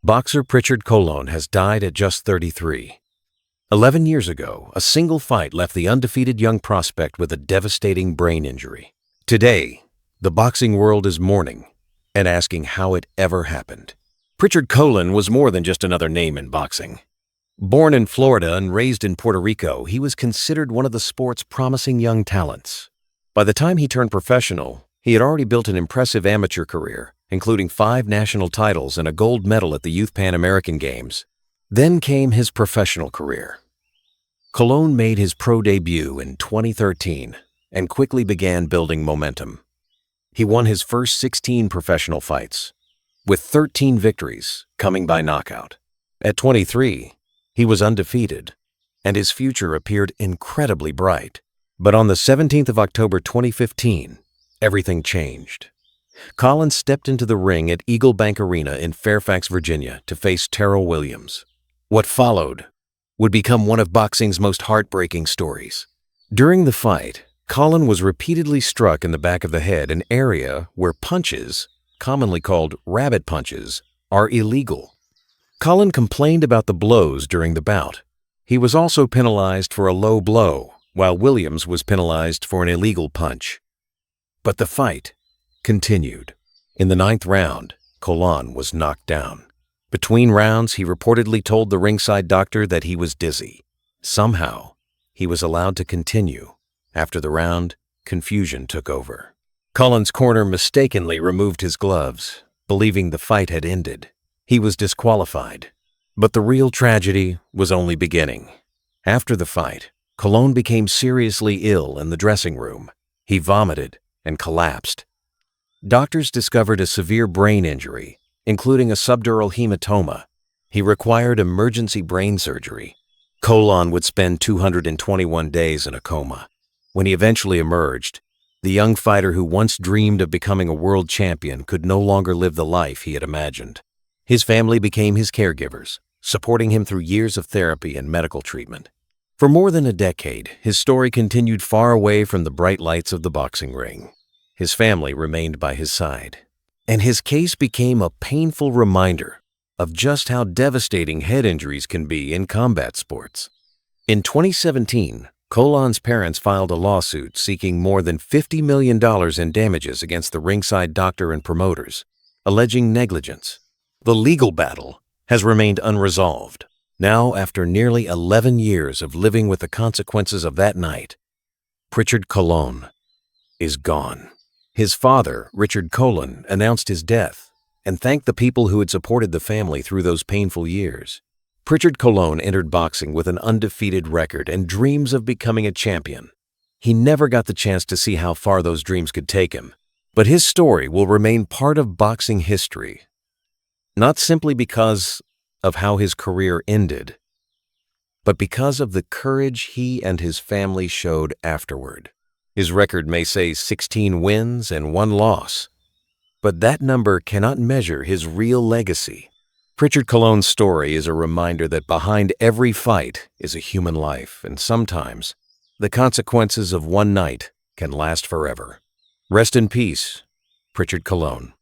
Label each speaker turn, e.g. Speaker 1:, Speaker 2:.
Speaker 1: Boxer Prichard Colón has died at just 33. 11 years ago, a single fight left the undefeated young prospect with a devastating brain injury. Today, the boxing world is mourning and asking how it ever happened. Prichard Colón was more than just another name in boxing. Born in Florida and raised in Puerto Rico, he was considered one of the sport's promising young talents. By the time he turned professional, he had already built an impressive amateur career, including 5 national titles and a gold medal at the Youth Pan American Games. Then came his professional career. Colón made his pro debut in 2013 and quickly began building momentum. He won his first 16 professional fights, with 13 victories coming by knockout. At 23, he was undefeated, and his future appeared incredibly bright. But on the 17th of October 2015, everything changed. Colón stepped into the ring at Eagle Bank Arena in Fairfax, Virginia, to face Terrel Williams. What followed would become one of boxing's most heartbreaking stories. During the fight, Colón was repeatedly struck in the back of the head, an area where punches, commonly called rabbit punches, are illegal. Colón complained about the blows during the bout. He was also penalized for a low blow, while Williams was penalized for an illegal punch. But the fight continued. In the 9th round, Colón was knocked down. Between rounds, he reportedly told the ringside doctor that he was dizzy. Somehow, he was allowed to continue. After the round, confusion took over. Colón's corner mistakenly removed his gloves, believing the fight had ended. He was disqualified. But the real tragedy was only beginning. After the fight, Colón became seriously ill in the dressing room. He vomited and collapsed. Doctors discovered a severe brain injury, including a subdural hematoma. He required emergency brain surgery. Colón would spend 221 days in a coma. When he eventually emerged, the young fighter who once dreamed of becoming a world champion could no longer live the life he had imagined. His family became his caregivers, supporting him through years of therapy and medical treatment. For more than a decade, his story continued far away from the bright lights of the boxing ring. His family remained by his side, and his case became a painful reminder of just how devastating head injuries can be in combat sports. In 2017, Colón's parents filed a lawsuit seeking more than $50 million in damages against the ringside doctor and promoters, alleging negligence. The legal battle has remained unresolved. Now, after nearly 11 years of living with the consequences of that night, Prichard Colón is gone. His father, Prichard Colón, announced his death and thanked the people who had supported the family through those painful years. Prichard Colón entered boxing with an undefeated record and dreams of becoming a champion. He never got the chance to see how far those dreams could take him, but his story will remain part of boxing history, not simply because of how his career ended, but because of the courage he and his family showed afterward. His record may say 16 wins and 1 loss, but that number cannot measure his real legacy. Prichard Colón's story is a reminder that behind every fight is a human life, and sometimes the consequences of one night can last forever. Rest in peace, Prichard Colón.